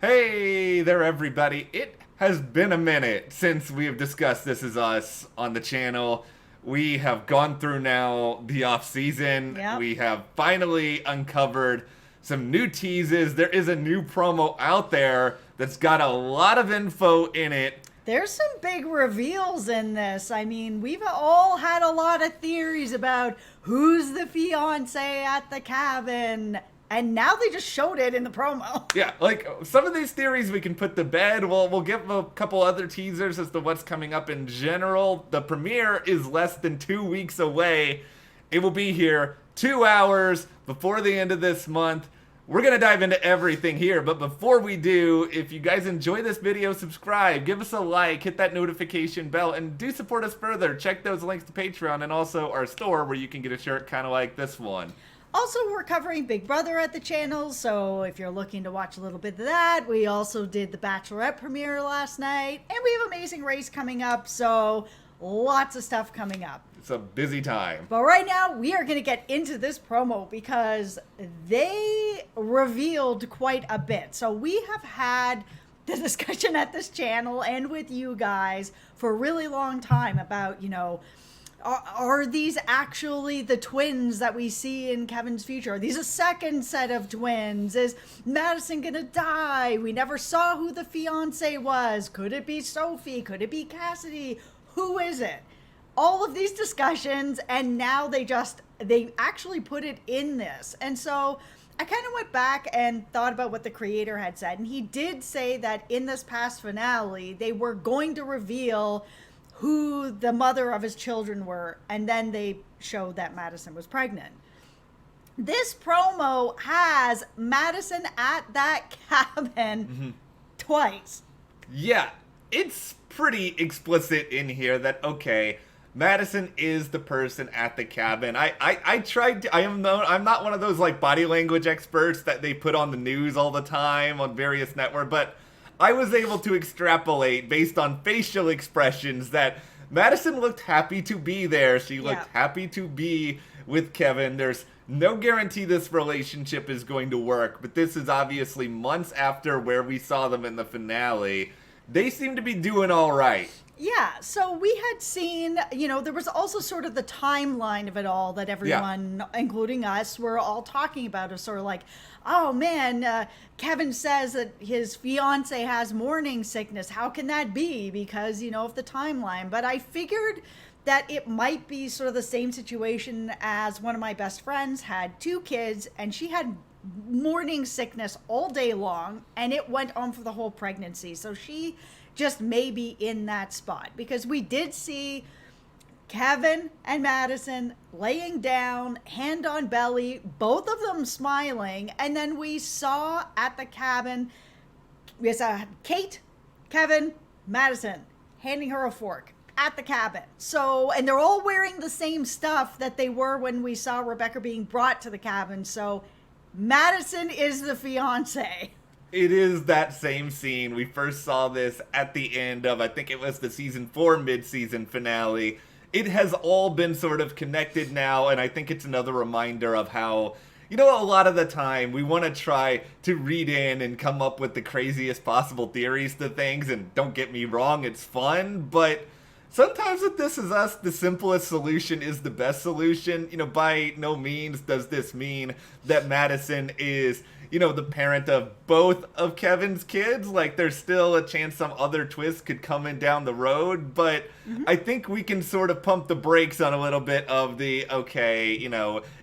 Hey there, everybody. It has been a minute since we have discussed This Is Us on the channel. We have gone through now the off season. Yep. We have finally uncovered some new teases. There is a new promo out there that's got a lot of info in it. There's some big reveals in this. I mean, we've all had a lot of theories about who's the fiance at the cabin, and now they just showed it in the promo. Yeah, like some of these theories we can put to bed. We'll give a couple other teasers as to what's coming up in general. The premiere is less than 2 weeks away. It will be here 2 hours before the end of this month. We're going to dive into everything here, but before we do, if you guys enjoy this video, subscribe, give us a like, hit that notification bell, and do support us further. Check those links to Patreon and also our store where you can get a shirt kind of like this one. Also, we're covering Big Brother at the channel, so if you're looking to watch a little bit of that, we also did the Bachelorette premiere last night, and we have Amazing Race coming up, so lots of stuff coming up. It's a busy time. But right now, we are going to get into this promo because they revealed quite a bit. So we have had the discussion at this channel and with you guys for a really long time about, are these actually the twins that we see in Kevin's future? Are these a second set of twins? Is Madison gonna die? We never saw who the fiance was. Could it be Sophie? Could it be Cassidy? Who is it? All of these discussions, and now they actually put it in this. And so I kind of went back and thought about what the creator had said, and he did say that in this past finale they were going to reveal who the mother of his children were, and then they showed that Madison was pregnant. This promo has Madison at that cabin twice. Yeah, it's pretty explicit in here that, okay, Madison is the person at the cabin. I tried to, I'm not one of those like body language experts that they put on the news all the time on various networks, but I was able to extrapolate based on facial expressions that Madison looked happy to be there. She looked happy to be with Kevin. There's no guarantee this relationship is going to work, but this is obviously months after where we saw them in the finale. They seem to be doing all right. Yeah, so we had seen, there was also sort of the timeline of it all that everyone, including us, were all talking about. It was sort of like, oh man, Kevin says that his fiance has morning sickness. How can that be? Because, of the timeline. But I figured that it might be sort of the same situation as one of my best friends had 2 kids, and she had morning sickness all day long, and it went on for the whole pregnancy. So she just maybe in that spot, because we did see Kevin and Madison laying down, hand on belly, both of them smiling, and then we saw at the cabin, we saw Kate, Kevin, Madison handing her a fork at the cabin. So, and they're all wearing the same stuff that they were when we saw Rebecca being brought to the cabin. So Madison is the fiance. It is that same scene. We first saw this at the end of, I think it was the season 4 mid-season finale. It has all been sort of connected now, and I think it's another reminder of how, a lot of the time we want to try to read in and come up with the craziest possible theories to things, and don't get me wrong, it's fun, but sometimes with This Is Us, the simplest solution is the best solution. By no means does this mean that Madison is, the parent of both of Kevin's kids. Like, there's still a chance some other twist could come in down the road, but I think we can sort of pump the brakes on a little bit of the, okay,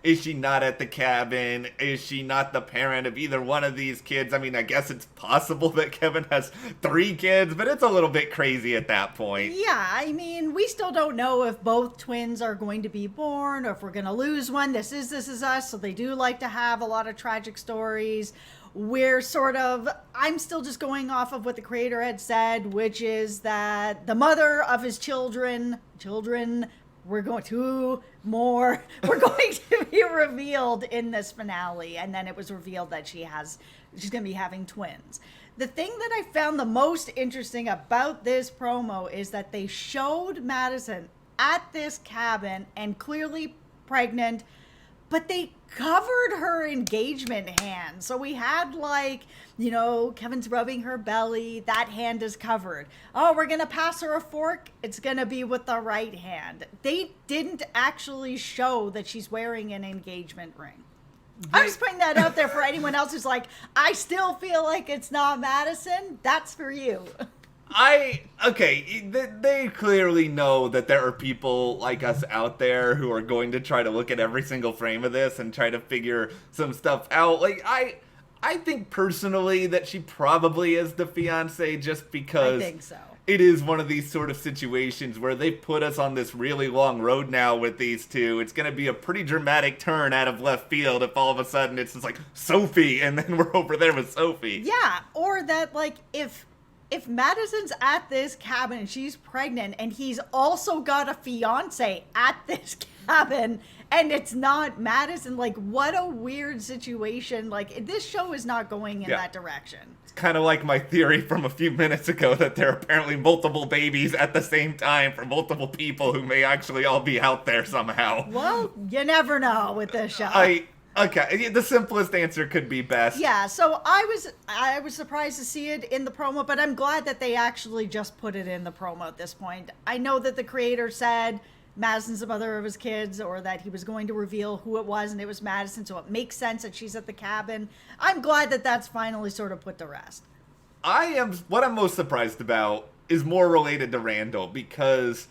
is she not at the cabin? Is she not the parent of either one of these kids? I mean, I guess it's possible that Kevin has 3 kids, but it's a little bit crazy at that point. Yeah, I mean, we still don't know if both twins are going to be born or if we're going to lose one. This is Us, so they do like to have a lot of tragic stories. We're I'm still just going off of what the creator had said, which is that the mother of his children, we're going to be revealed in this finale. And then it was revealed that she's going to be having twins. The thing that I found the most interesting about this promo is that they showed Madison at this cabin and clearly pregnant, but they covered her engagement hand. So we had Kevin's rubbing her belly. That hand is covered. Oh, we're going to pass her a fork. It's going to be with the right hand. They didn't actually show that she's wearing an engagement ring. I'm just putting that out there for anyone else who's like, I still feel like it's not Madison. That's for you. They clearly know that there are people like us out there who are going to try to look at every single frame of this and try to figure some stuff out. I think personally that she probably is the fiance just because I think so. It is one of these sort of situations where they put us on this really long road now with these two. It's going to be a pretty dramatic turn out of left field if all of a sudden it's just like, Sophie, and then we're over there with Sophie. Yeah, or that, if Madison's at this cabin and she's pregnant and he's also got a fiance at this cabin and it's not Madison, what a weird situation. This show is not going in that direction. It's kind of like my theory from a few minutes ago that there are apparently multiple babies at the same time for multiple people who may actually all be out there somehow. Well, you never know with this show. Okay, the simplest answer could be best. Yeah, so I was surprised to see it in the promo, but I'm glad that they actually just put it in the promo at this point. I know that the creator said Madison's the mother of his kids, or that he was going to reveal who it was, and it was Madison, so it makes sense that she's at the cabin. I'm glad that that's finally sort of put to rest. What I'm most surprised about is more related to Randall, because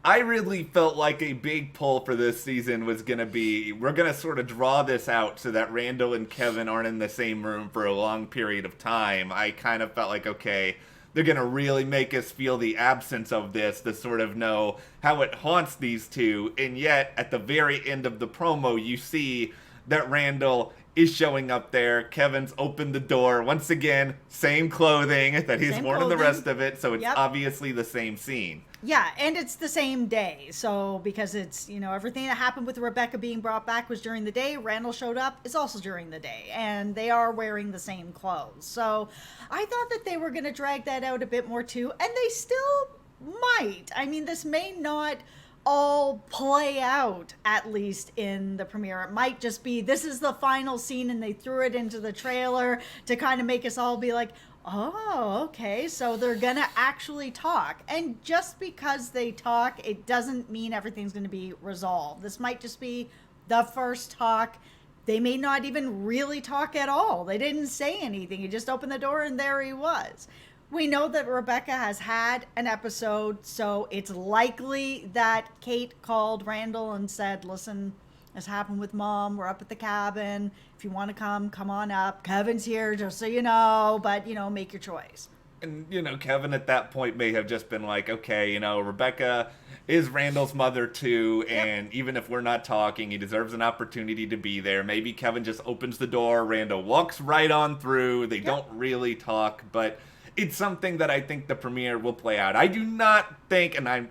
I really felt like a big pull for this season was going to be, we're going to sort of draw this out so that Randall and Kevin aren't in the same room for a long period of time. I kind of felt like, okay, they're going to really make us feel the absence of this to sort of know how it haunts these two. And yet, at the very end of the promo, you see that Randall is showing up there. Kevin's opened the door. Once again, same clothing that he's worn in the rest of it. So it's obviously the same scene. Yeah, and it's the same day. So because it's, everything that happened with Rebecca being brought back was during the day. Randall showed up. It's also during the day. And they are wearing the same clothes. So I thought that they were going to drag that out a bit more too. And they still might. I mean, this may not all play out, at least in the premiere. It might just be, this is the final scene and they threw it into the trailer to kind of make us all be like, oh, okay, so they're gonna actually talk. And just because they talk, it doesn't mean everything's gonna be resolved. This might just be the first talk. They may not even really talk at all. They didn't say anything. He just opened the door and there he was. We know that Rebecca has had an episode, so it's likely that Kate called Randall and said, listen, this happened with Mom. We're up at the cabin. If you want to come on up. Kevin's here, just so you know, but, make your choice. And, Kevin at that point may have just been like, okay, Rebecca is Randall's mother too, and even if we're not talking, he deserves an opportunity to be there. Maybe Kevin just opens the door, Randall walks right on through, they don't really talk, but it's something that I think the premiere will play out. I do not think, and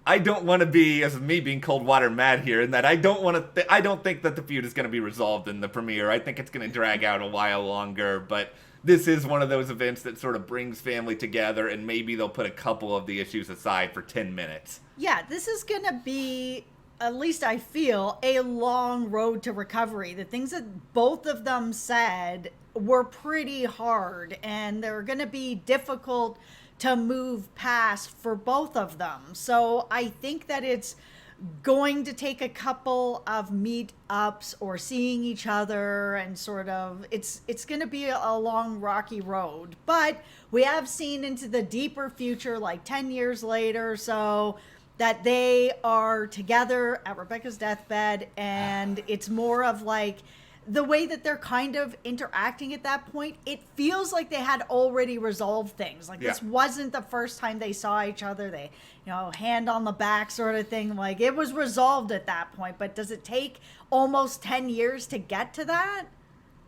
I don't want to be, as me being cold water mad here, in that I don't think that the feud is going to be resolved in the premiere. I think it's going to drag out a while longer, but this is one of those events that sort of brings family together, and maybe they'll put a couple of the issues aside for 10 minutes. Yeah, this is going to be, at least I feel, a long road to recovery. The things that both of them said were pretty hard, and they're going to be difficult to move past for both of them. So I think that it's going to take a couple of meetups or seeing each other, and sort of it's going to be a long rocky road. But we have seen into the deeper future, like 10 years later, so that they are together at Rebecca's deathbed, and it's more of like the way that they're kind of interacting at that point, it feels like they had already resolved things. This wasn't the first time they saw each other. They, hand on the back sort of thing. It was resolved at that point. But does it take almost 10 years to get to that?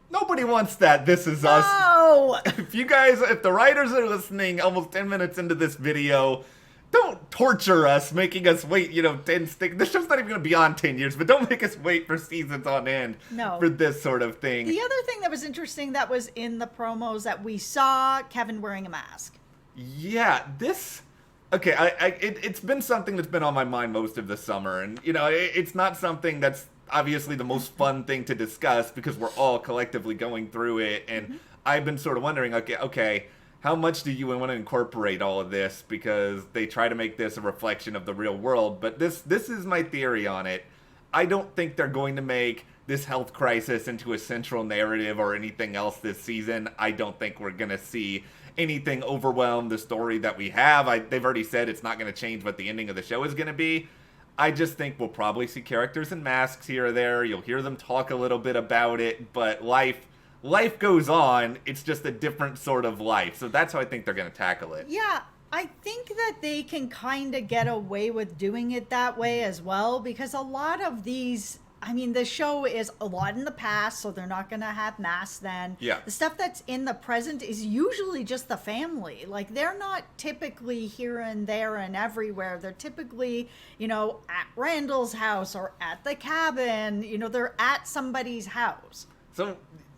Nobody wants that. This is us. No! If the writers are listening almost 10 minutes into this video, don't torture us, making us wait, 10 sticks. This show's not even going to be on 10 years, but don't make us wait for seasons on end for this sort of thing. The other thing that was interesting that was in the promos that we saw Kevin wearing a mask. Yeah, it's been something that's been on my mind most of the summer. And, it's not something that's obviously the most fun thing to discuss because we're all collectively going through it. And I've been sort of wondering, okay, how much do you want to incorporate all of this? Because they try to make this a reflection of the real world. But this is my theory on it. I don't think they're going to make this health crisis into a central narrative or anything else this season. I don't think we're going to see anything overwhelm the story that we have. They've already said it's not going to change what the ending of the show is going to be. I just think we'll probably see characters in masks here or there. You'll hear them talk a little bit about it, but life goes on. It's just a different sort of life. So that's how I think they're going to tackle it. Yeah, I think that they can kind of get away with doing it that way as well, because a lot of these, I mean, the show is a lot in the past, so they're not going to have masks then. Yeah. The stuff that's in the present is usually just the family. Like, they're not typically here and there and everywhere. They're typically, at Randall's house or at the cabin. They're at somebody's house. So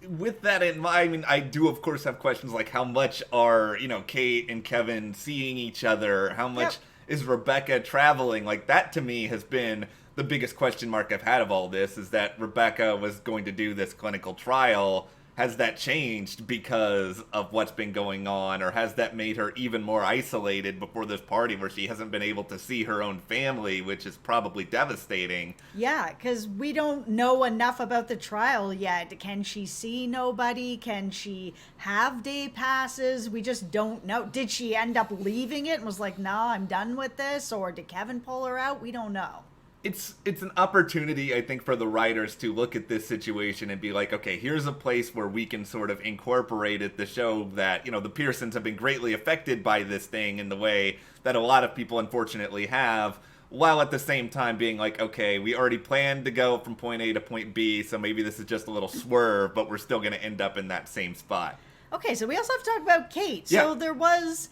with that in mind, I mean, I do, of course, have questions like how much are, Kate and Kevin seeing each other? How much is Rebecca traveling? Like, that to me has been the biggest question mark I've had of all this, is that Rebecca was going to do this clinical trial. Has that changed because of what's been going on, or has that made her even more isolated before this party where she hasn't been able to see her own family, which is probably devastating? Yeah, because we don't know enough about the trial yet. Can she see nobody? Can she have day passes? We just don't know. Did she end up leaving it and was like, nah, I'm done with this? Or did Kevin pull her out? We don't know. It's an opportunity, I think, for the writers to look at this situation and be like, okay, here's a place where we can sort of incorporate it to show that, the Pearsons have been greatly affected by this thing in the way that a lot of people unfortunately have, while at the same time being like, okay, we already planned to go from point A to point B, so maybe this is just a little swerve, but we're still going to end up in that same spot. Okay, so we also have to talk about Kate. Yeah. So there was...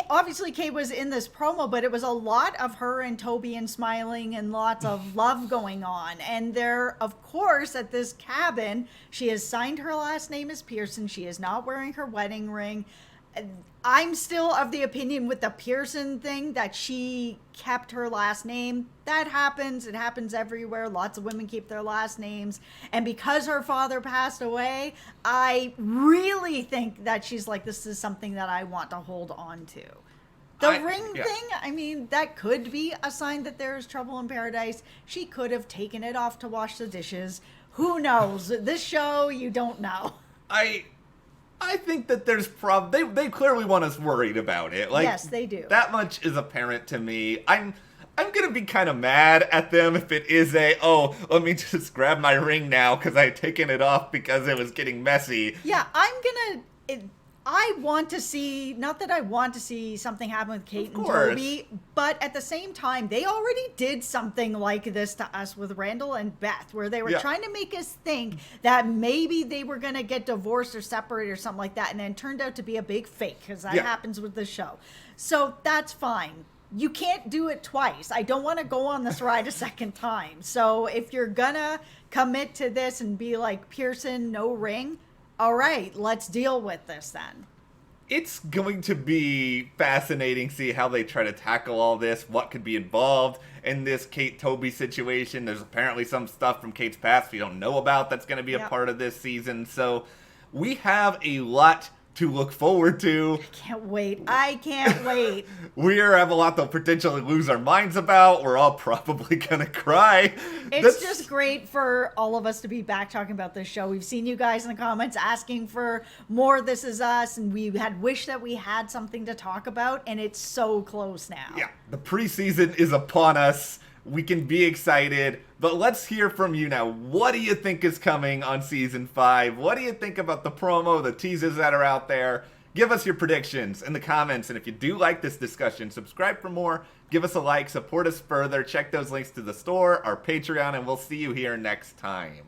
Obviously, Kate was in this promo, but it was a lot of her and Toby and smiling and lots of love going on. And there, of course, at this cabin, she has signed her last name as Pearson. She is not wearing her wedding ring. I'm still of the opinion with the Pearson thing that she kept her last name. That happens. It happens everywhere. Lots of women keep their last names. And because her father passed away, I really think that she's like, this is something that I want to hold on to. The ring thing, I mean, that could be a sign that there is trouble in paradise. She could have taken it off to wash the dishes. Who knows? This show, you don't know. I think that there's they clearly want us worried about it. Like, yes, they do. That much is apparent to me. I'm gonna be kind of mad at them if it is let me just grab my ring now because I had taken it off because it was getting messy. Yeah, I want to see, not that I want to see something happen with Kate and Toby, but at the same time, they already did something like this to us with Randall and Beth, where they were trying to make us think that maybe they were going to get divorced or separated or something like that, and then it turned out to be a big fake, because that happens with the show. So that's fine. You can't do it twice. I don't want to go on this ride a second time. So if you're going to commit to this and be like, Pearson, no ring, all right, let's deal with this then. It's going to be fascinating to see how they try to tackle all this, what could be involved in this Kate-Toby situation. There's apparently some stuff from Kate's past we don't know about that's going to be a part of this season. So we have a lot to look forward to. I can't wait. We have a lot to potentially lose our minds about. We're all probably gonna cry. It's just great for all of us to be back talking about this show. We've seen you guys in the comments asking for more This Is Us, and we had wished that we had something to talk about, and it's so close now. Yeah, the preseason is upon us. We can be excited, but let's hear from you now. What do you think is coming on season 5? What do you think about the promo, the teases that are out there? Give us your predictions in the comments, and if you do like this discussion, subscribe for more, give us a like, support us further, check those links to the store, our Patreon, and we'll see you here next time.